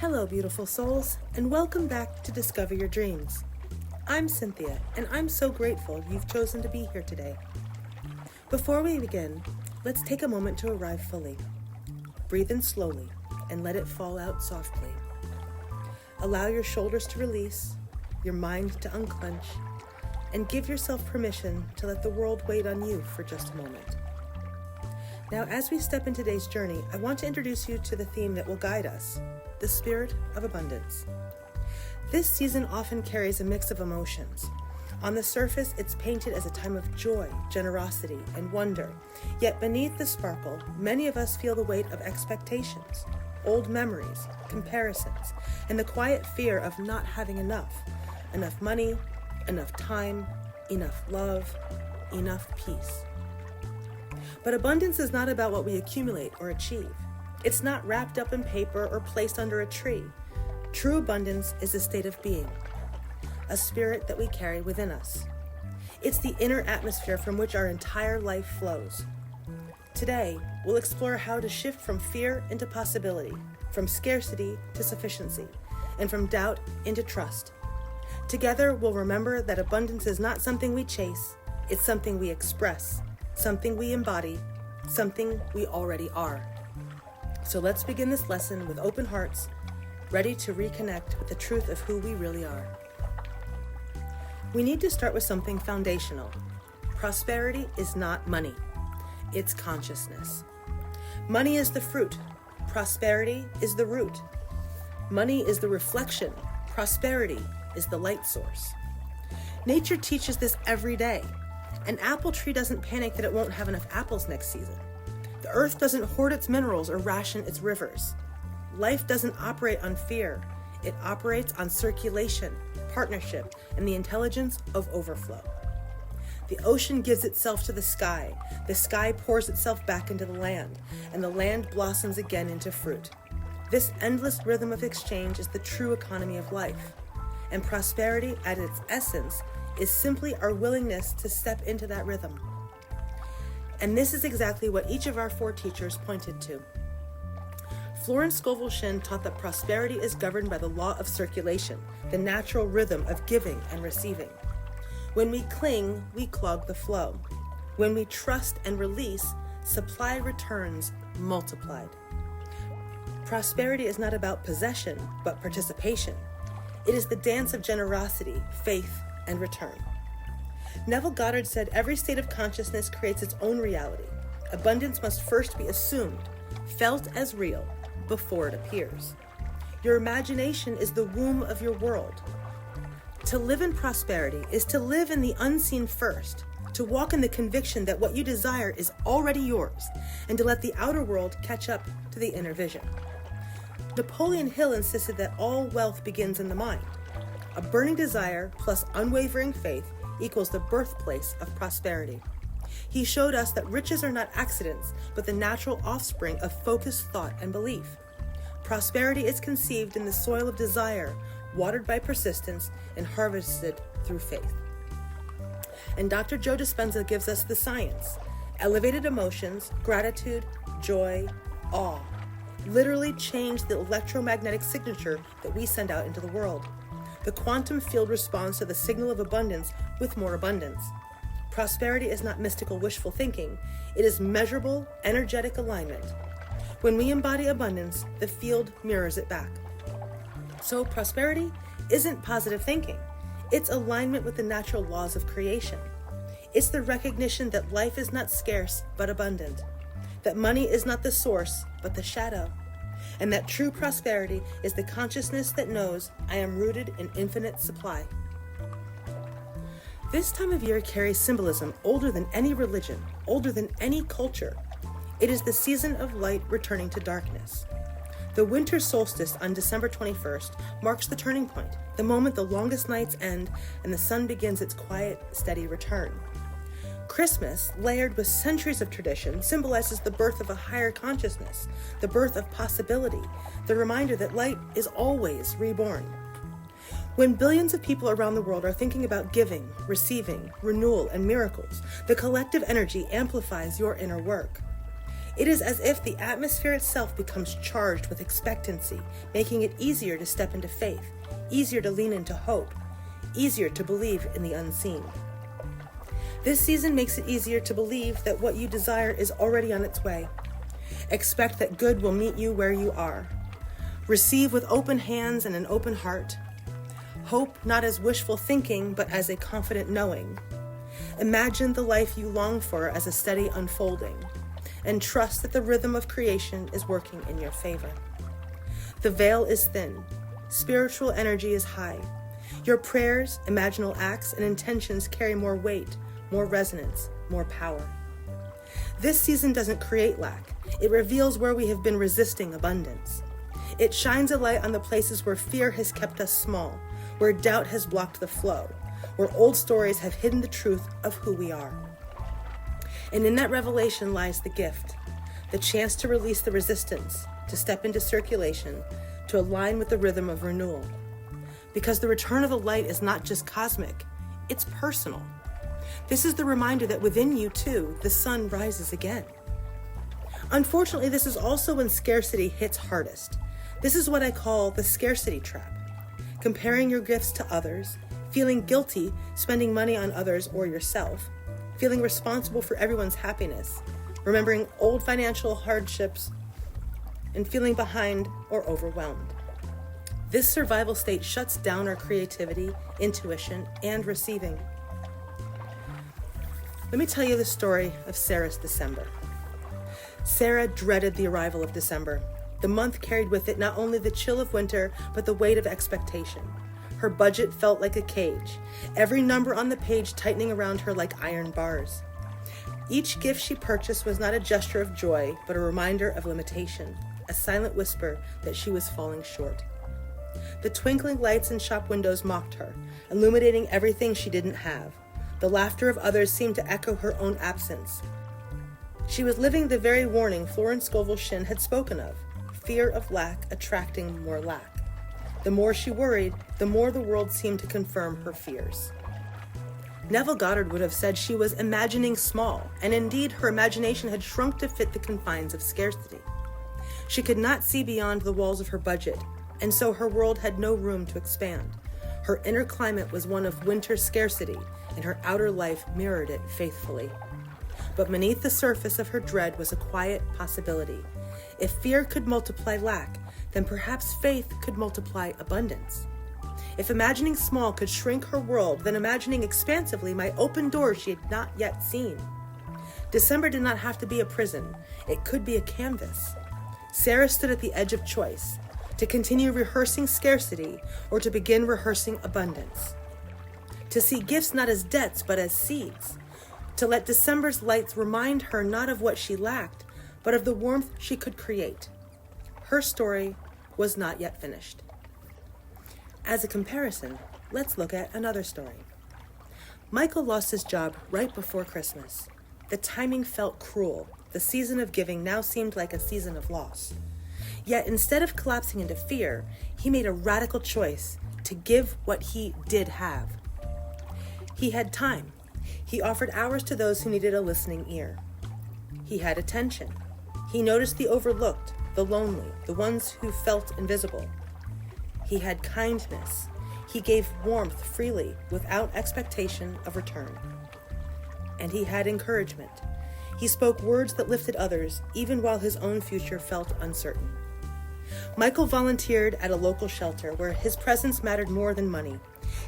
Hello, beautiful souls, and welcome back to Discover Your Dreams. I'm Cynthia, and I'm so grateful you've chosen to be here today. Before we begin, let's take a moment to arrive fully. Breathe in slowly and let it fall out softly. Allow your shoulders to release, your mind to unclench, and give yourself permission to let the world wait on you for just a moment. Now, as we step in today's journey, I want to introduce you to the theme that will guide us, the spirit of abundance. This season often carries a mix of emotions. On the surface, it's painted as a time of joy, generosity, and wonder. Yet beneath the sparkle, many of us feel the weight of expectations, old memories, comparisons, and the quiet fear of not having enough money, enough time, enough love, enough peace. But abundance is not about what we accumulate or achieve. It's not wrapped up in paper or placed under a tree. True abundance is a state of being, a spirit that we carry within us. It's the inner atmosphere from which our entire life flows. Today, we'll explore how to shift from fear into possibility, from scarcity to sufficiency, and from doubt into trust. Together, we'll remember that abundance is not something we chase, it's something we express, something we embody, something we already are. So let's begin this lesson with open hearts, ready to reconnect with the truth of who we really are. We need to start with something foundational. Prosperity is not money, it's consciousness. Money is the fruit, prosperity is the root. Money is the reflection, prosperity is the light source. Nature teaches this every day. An apple tree doesn't panic that it won't have enough apples next season. The earth doesn't hoard its minerals or ration its rivers. Life doesn't operate on fear. It operates on circulation, partnership, and the intelligence of overflow. The ocean gives itself to the sky pours itself back into the land, and the land blossoms again into fruit. This endless rhythm of exchange is the true economy of life. And prosperity, at its essence, is simply our willingness to step into that rhythm. And this is exactly what each of our four teachers pointed to. Florence Scovel Shinn taught that prosperity is governed by the law of circulation, the natural rhythm of giving and receiving. When we cling, we clog the flow. When we trust and release, supply returns multiplied. Prosperity is not about possession, but participation. It is the dance of generosity, faith, and return. Neville Goddard said every state of consciousness creates its own reality. Abundance must first be assumed, felt as real, before it appears. Your imagination is the womb of your world. To live in prosperity is to live in the unseen first, to walk in the conviction that what you desire is already yours, and to let the outer world catch up to the inner vision. Napoleon Hill insisted that all wealth begins in the mind. A burning desire plus unwavering faith equals the birthplace of prosperity. He showed us that riches are not accidents, but the natural offspring of focused thought and belief. Prosperity is conceived in the soil of desire, watered by persistence and harvested through faith. And Dr. Joe Dispenza gives us the science. Elevated emotions, gratitude, joy, awe, literally change the electromagnetic signature that we send out into the world. The quantum field responds to the signal of abundance with more abundance. Prosperity is not mystical wishful thinking. It is measurable, energetic alignment. When we embody abundance, the field mirrors it back. So prosperity isn't positive thinking. It's alignment with the natural laws of creation. It's the recognition that life is not scarce, but abundant. That money is not the source, but the shadow. And that true prosperity is the consciousness that knows I am rooted in infinite supply. This time of year carries symbolism older than any religion, older than any culture. It is the season of light returning to darkness. The winter solstice on December 21st marks the turning point, the moment the longest nights end and the sun begins its quiet, steady return. Christmas, layered with centuries of tradition, symbolizes the birth of a higher consciousness, the birth of possibility, the reminder that light is always reborn. When billions of people around the world are thinking about giving, receiving, renewal, and miracles, the collective energy amplifies your inner work. It is as if the atmosphere itself becomes charged with expectancy, making it easier to step into faith, easier to lean into hope, easier to believe in the unseen. This season makes it easier to believe that what you desire is already on its way. Expect that good will meet you where you are. Receive with open hands and an open heart. Hope not as wishful thinking, but as a confident knowing. Imagine the life you long for as a steady unfolding, and trust that the rhythm of creation is working in your favor. The veil is thin. Spiritual energy is high. Your prayers, imaginal acts, and intentions carry more weight, more resonance, more power. This season doesn't create lack. It reveals where we have been resisting abundance. It shines a light on the places where fear has kept us small, where doubt has blocked the flow, where old stories have hidden the truth of who we are. And in that revelation lies the gift, the chance to release the resistance, to step into circulation, to align with the rhythm of renewal. Because the return of the light is not just cosmic, it's personal. This is the reminder that within you, too, the sun rises again. Unfortunately, this is also when scarcity hits hardest. This is what I call the scarcity trap. Comparing your gifts to others, feeling guilty spending money on others or yourself, feeling responsible for everyone's happiness, remembering old financial hardships, and feeling behind or overwhelmed. This survival state shuts down our creativity, intuition, and receiving. Let me tell you the story of Sarah's December. Sarah dreaded the arrival of December. The month carried with it not only the chill of winter, but the weight of expectation. Her budget felt like a cage, every number on the page tightening around her like iron bars. Each gift she purchased was not a gesture of joy, but a reminder of limitation, a silent whisper that she was falling short. The twinkling lights in shop windows mocked her, illuminating everything she didn't have. The laughter of others seemed to echo her own absence. She was living the very warning Florence Scovel Shinn had spoken of, fear of lack attracting more lack. The more she worried, the more the world seemed to confirm her fears. Neville Goddard would have said she was imagining small, and indeed her imagination had shrunk to fit the confines of scarcity. She could not see beyond the walls of her budget, and so her world had no room to expand. Her inner climate was one of winter scarcity, and her outer life mirrored it faithfully. But beneath the surface of her dread was a quiet possibility. If fear could multiply lack, then perhaps faith could multiply abundance. If imagining small could shrink her world, then imagining expansively might open doors she had not yet seen. December did not have to be a prison. It could be a canvas. Sarah stood at the edge of choice, to continue rehearsing scarcity or to begin rehearsing abundance. To see gifts not as debts but as seeds. To let December's lights remind her not of what she lacked, but of the warmth she could create. Her story was not yet finished. As a comparison, let's look at another story. Michael lost his job right before Christmas. The timing felt cruel. The season of giving now seemed like a season of loss. Yet instead of collapsing into fear, he made a radical choice to give what he did have. He had time. He offered hours to those who needed a listening ear. He had attention. He noticed the overlooked, the lonely, the ones who felt invisible. He had kindness. He gave warmth freely without expectation of return. And he had encouragement. He spoke words that lifted others, even while his own future felt uncertain. Michael volunteered at a local shelter where his presence mattered more than money.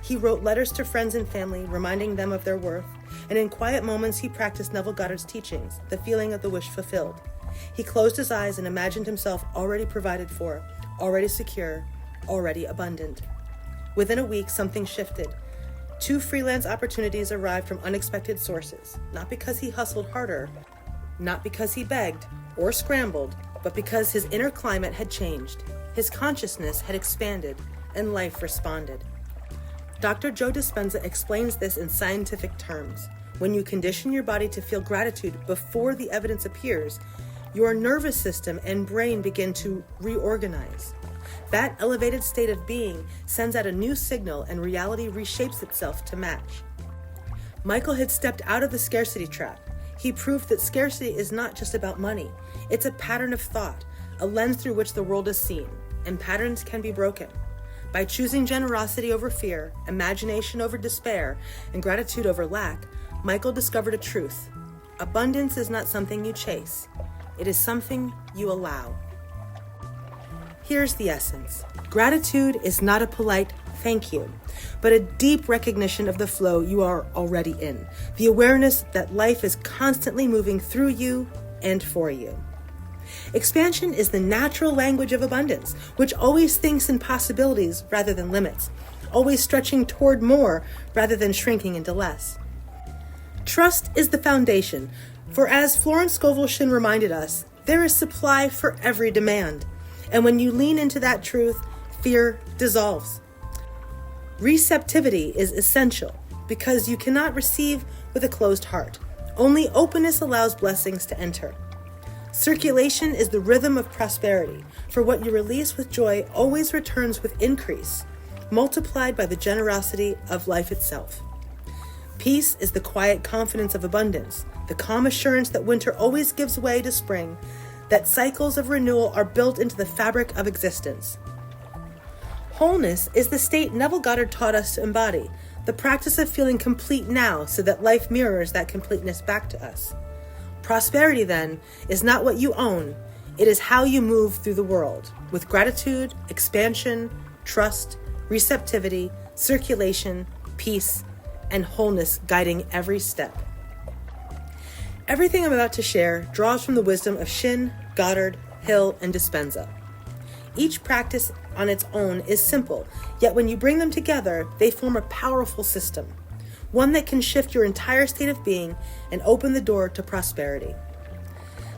He wrote letters to friends and family, reminding them of their worth, and in quiet moments he practiced Neville Goddard's teachings, the feeling of the wish fulfilled. He closed his eyes and imagined himself already provided for, already secure, already abundant. Within a week, something shifted. 2 freelance opportunities arrived from unexpected sources, not because he hustled harder, not because he begged or scrambled, but because his inner climate had changed, his consciousness had expanded, and life responded. Dr. Joe Dispenza explains this in scientific terms. When you condition your body to feel gratitude before the evidence appears, your nervous system and brain begin to reorganize. That elevated state of being sends out a new signal and reality reshapes itself to match. Michael had stepped out of the scarcity trap. he proved that scarcity is not just about money. It's a pattern of thought, a lens through which the world is seen, and patterns can be broken. By choosing generosity over fear, imagination over despair, and gratitude over lack, Michael discovered a truth. Abundance is not something you chase. It is something you allow. Here's the essence. Gratitude is not a polite thank you, but a deep recognition of the flow you are already in, the awareness that life is constantly moving through you and for you. Expansion is the natural language of abundance, which always thinks in possibilities rather than limits, always stretching toward more rather than shrinking into less. Trust is the foundation, for as Florence Scovel Shinn reminded us, there is supply for every demand, and when you lean into that truth, fear dissolves. Receptivity is essential because you cannot receive with a closed heart. Only openness allows blessings to enter. Circulation is the rhythm of prosperity, for what you release with joy always returns with increase, multiplied by the generosity of life itself. Peace is the quiet confidence of abundance, the calm assurance that winter always gives way to spring, that cycles of renewal are built into the fabric of existence. Wholeness is the state Neville Goddard taught us to embody, the practice of feeling complete now so that life mirrors that completeness back to us. Prosperity, then, is not what you own, it is how you move through the world, with gratitude, expansion, trust, receptivity, circulation, peace, and wholeness guiding every step. Everything I'm about to share draws from the wisdom of Shinn, Goddard, Hill, and Dispenza. Each practice on its own is simple, yet when you bring them together, they form a powerful system, one that can shift your entire state of being and open the door to prosperity.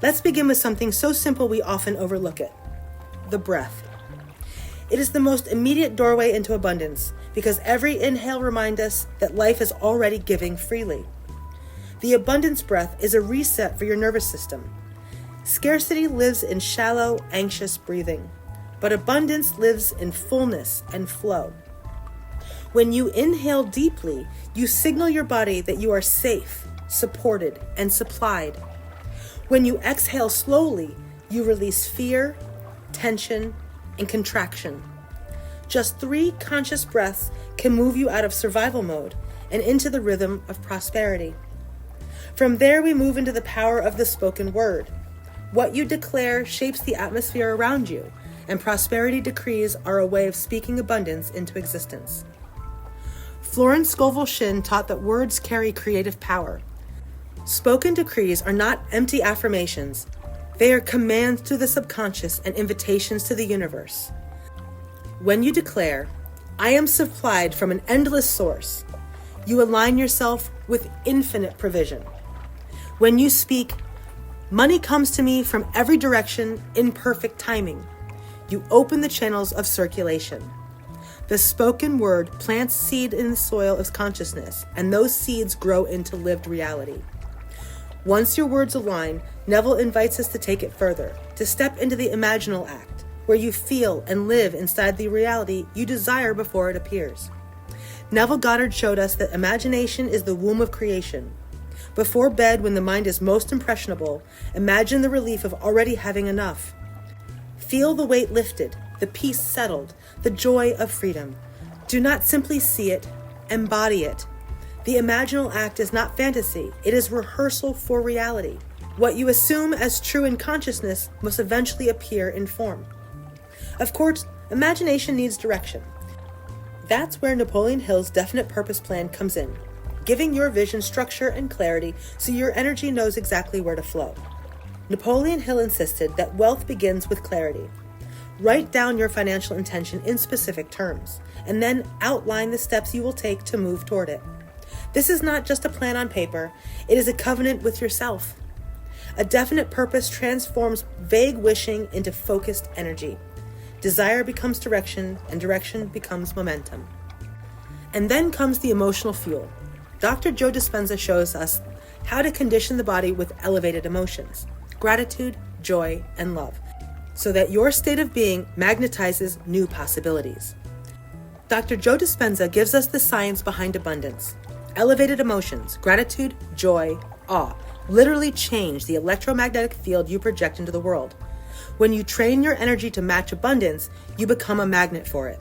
Let's begin with something so simple we often overlook it: the breath. It is the most immediate doorway into abundance because every inhale reminds us that life is already giving freely. The abundance breath is a reset for your nervous system. Scarcity lives in shallow, anxious breathing, but abundance lives in fullness and flow. When you inhale deeply, you signal your body that you are safe, supported, and supplied. When you exhale slowly, you release fear, tension, and contraction. Just 3 conscious breaths can move you out of survival mode and into the rhythm of prosperity. From there, we move into the power of the spoken word. What you declare shapes the atmosphere around you, and prosperity decrees are a way of speaking abundance into existence. Florence Scovel Shinn taught that words carry creative power. Spoken decrees are not empty affirmations. They are commands to the subconscious and invitations to the universe. When you declare, "I am supplied from an endless source," you align yourself with infinite provision. When you speak, "Money comes to me from every direction in perfect timing," you open the channels of circulation. The spoken word plants seed in the soil of consciousness, and those seeds grow into lived reality. Once your words align, Neville invites us to take it further, to step into the imaginal act, where you feel and live inside the reality you desire before it appears. Neville Goddard showed us that imagination is the womb of creation. Before bed, when the mind is most impressionable, imagine the relief of already having enough. Feel the weight lifted, the peace settled, the joy of freedom. Do not simply see it, embody it. The imaginal act is not fantasy, it is rehearsal for reality. What you assume as true in consciousness must eventually appear in form. Of course, imagination needs direction. That's where Napoleon Hill's definite purpose plan comes in, giving your vision structure and clarity so your energy knows exactly where to flow. Napoleon Hill insisted that wealth begins with clarity. Write down your financial intention in specific terms, and then outline the steps you will take to move toward it. This is not just a plan on paper, it is a covenant with yourself. A definite purpose transforms vague wishing into focused energy. Desire becomes direction, and direction becomes momentum. And then comes the emotional fuel. Dr. Joe Dispenza shows us how to condition the body with elevated emotions, gratitude, joy, and love, so that your state of being magnetizes new possibilities. Dr. Joe Dispenza gives us the science behind abundance. Elevated emotions, gratitude, joy, awe, literally change the electromagnetic field you project into the world. When you train your energy to match abundance, you become a magnet for it.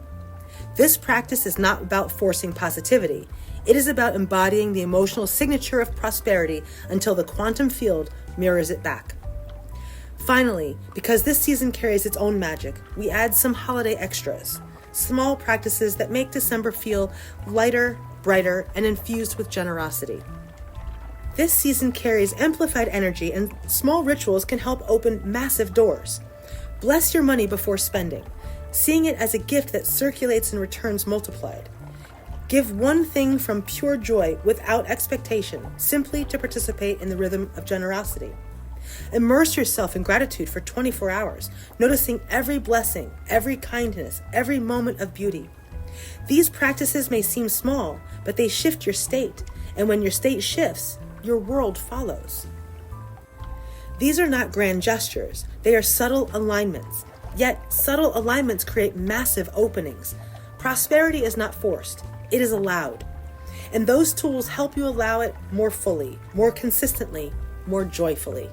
This practice is not about forcing positivity. It is about embodying the emotional signature of prosperity until the quantum field mirrors it back. Finally, because this season carries its own magic, we add some holiday extras, small practices that make December feel lighter, brighter, and infused with generosity. This season carries amplified energy, and small rituals can help open massive doors. Bless your money before spending, seeing it as a gift that circulates and returns multiplied. Give one thing from pure joy without expectation, simply to participate in the rhythm of generosity. Immerse yourself in gratitude for 24 hours, noticing every blessing, every kindness, every moment of beauty. These practices may seem small, but they shift your state, and when your state shifts, your world follows. These are not grand gestures, they are subtle alignments. Yet, subtle alignments create massive openings. Prosperity is not forced, it is allowed. And those tools help you allow it more fully, more consistently, more joyfully.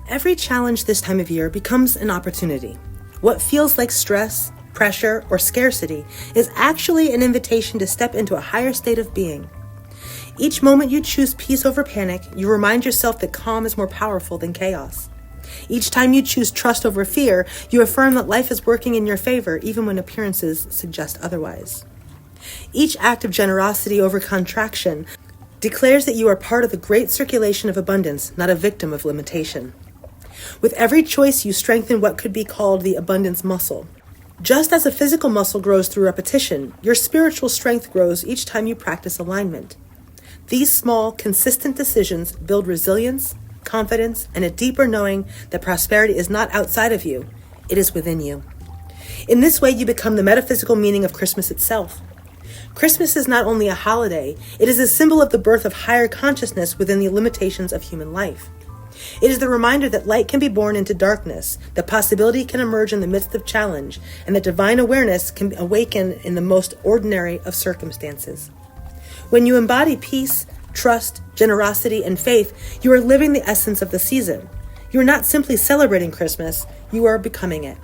Every challenge this time of year becomes an opportunity. What feels like stress, pressure, or scarcity is actually an invitation to step into a higher state of being. Each moment you choose peace over panic, you remind yourself that calm is more powerful than chaos. Each time you choose trust over fear, you affirm that life is working in your favor even when appearances suggest otherwise. Each act of generosity over contraction declares that you are part of the great circulation of abundance, not a victim of limitation. With every choice, you strengthen what could be called the abundance muscle. Just as a physical muscle grows through repetition, your spiritual strength grows each time you practice alignment. These small, consistent decisions build resilience, confidence, and a deeper knowing that prosperity is not outside of you, it is within you. In this way, you become the metaphysical meaning of Christmas itself. Christmas is not only a holiday, it is a symbol of the birth of higher consciousness within the limitations of human life. It is the reminder that light can be born into darkness, that possibility can emerge in the midst of challenge, and that divine awareness can awaken in the most ordinary of circumstances. When you embody peace, trust, generosity, and faith, you are living the essence of the season. You are not simply celebrating Christmas, you are becoming it.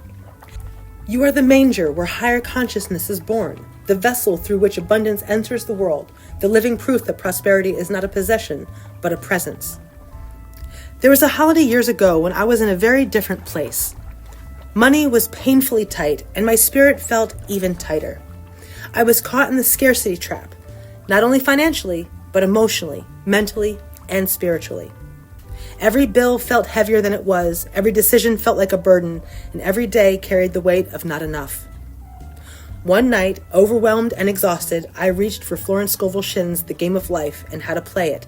You are the manger where higher consciousness is born, the vessel through which abundance enters the world, the living proof that prosperity is not a possession, but a presence. There was a holiday years ago when I was in a very different place. Money was painfully tight, and my spirit felt even tighter. I was caught in the scarcity trap, not only financially, but emotionally, mentally, and spiritually. Every bill felt heavier than it was, every decision felt like a burden, and every day carried the weight of not enough. One night, overwhelmed and exhausted, I reached for Florence Scovel Shinn's The Game of Life and how to play it.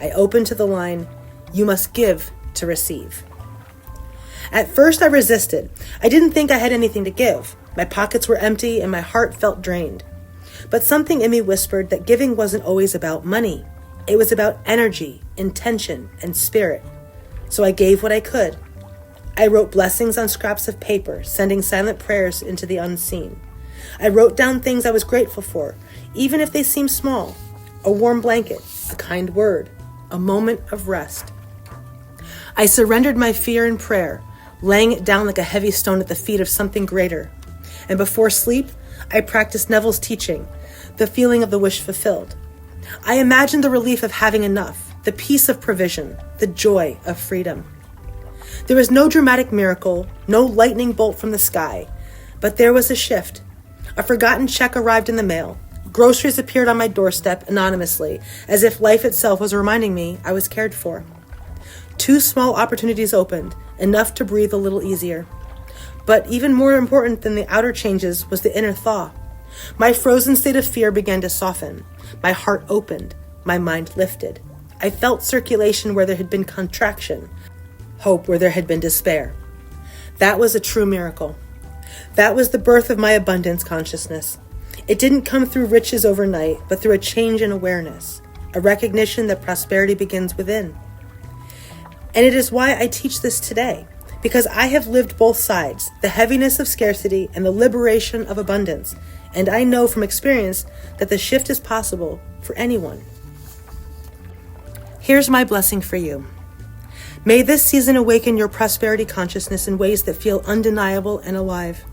I opened to the line, "You must give to receive." At first I resisted. I didn't think I had anything to give. My pockets were empty and my heart felt drained. But something in me whispered that giving wasn't always about money. It was about energy, intention, and spirit. So I gave what I could. I wrote blessings on scraps of paper, sending silent prayers into the unseen. I wrote down things I was grateful for, even if they seemed small. A warm blanket, a kind word, a moment of rest. I surrendered my fear in prayer, laying it down like a heavy stone at the feet of something greater. And before sleep, I practiced Neville's teaching, the feeling of the wish fulfilled. I imagined the relief of having enough, the peace of provision, the joy of freedom. There was no dramatic miracle, no lightning bolt from the sky, but there was a shift. A forgotten check arrived in the mail. Groceries appeared on my doorstep anonymously, as if life itself was reminding me I was cared for. 2 small opportunities opened, enough to breathe a little easier. But even more important than the outer changes was the inner thaw. My frozen state of fear began to soften. My heart opened. My mind lifted. I felt circulation where there had been contraction, hope where there had been despair. That was a true miracle. That was the birth of my abundance consciousness. It didn't come through riches overnight, but through a change in awareness, a recognition that prosperity begins within. And it is why I teach this today, because I have lived both sides, the heaviness of scarcity and the liberation of abundance, and I know from experience that the shift is possible for anyone. Here's my blessing for you. May this season awaken your prosperity consciousness in ways that feel undeniable and alive.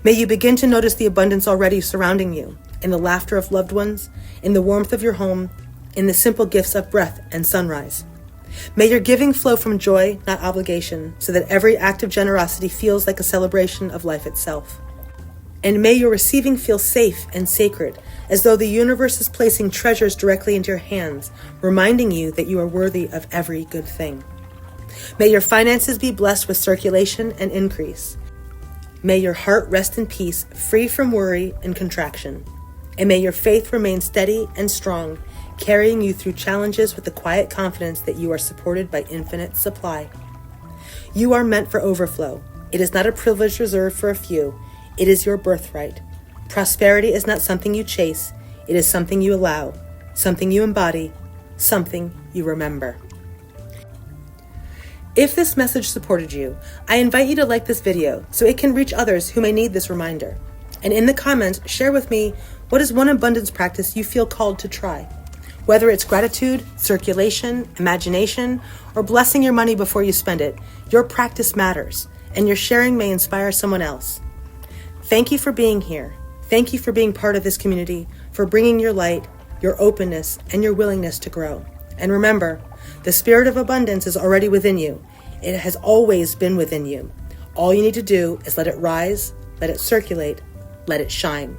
May you begin to notice the abundance already surrounding you, in the laughter of loved ones, in the warmth of your home, in the simple gifts of breath and sunrise. May your giving flow from joy, not obligation, so that every act of generosity feels like a celebration of life itself. And may your receiving feel safe and sacred, as though the universe is placing treasures directly into your hands, reminding you that you are worthy of every good thing. May your finances be blessed with circulation and increase. May your heart rest in peace, free from worry and contraction. And may your faith remain steady and strong, carrying you through challenges with the quiet confidence that you are supported by infinite supply. You are meant for overflow. It is not a privilege reserved for a few. It is your birthright. Prosperity is not something you chase. It is something you allow, something you embody, something you remember. If this message supported you, I invite you to like this video so it can reach others who may need this reminder. And in the comments, share with me what is one abundance practice you feel called to try. Whether it's gratitude, circulation, imagination, or blessing your money before you spend it, your practice matters, and your sharing may inspire someone else. Thank you for being here. Thank you for being part of this community, for bringing your light, your openness, and your willingness to grow. And remember, the spirit of abundance is already within you. It has always been within you. All you need to do is let it rise, let it circulate, let it shine.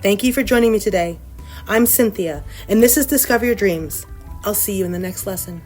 Thank you for joining me today. I'm Cynthia, and this is Discover Your Dreams. I'll see you in the next lesson.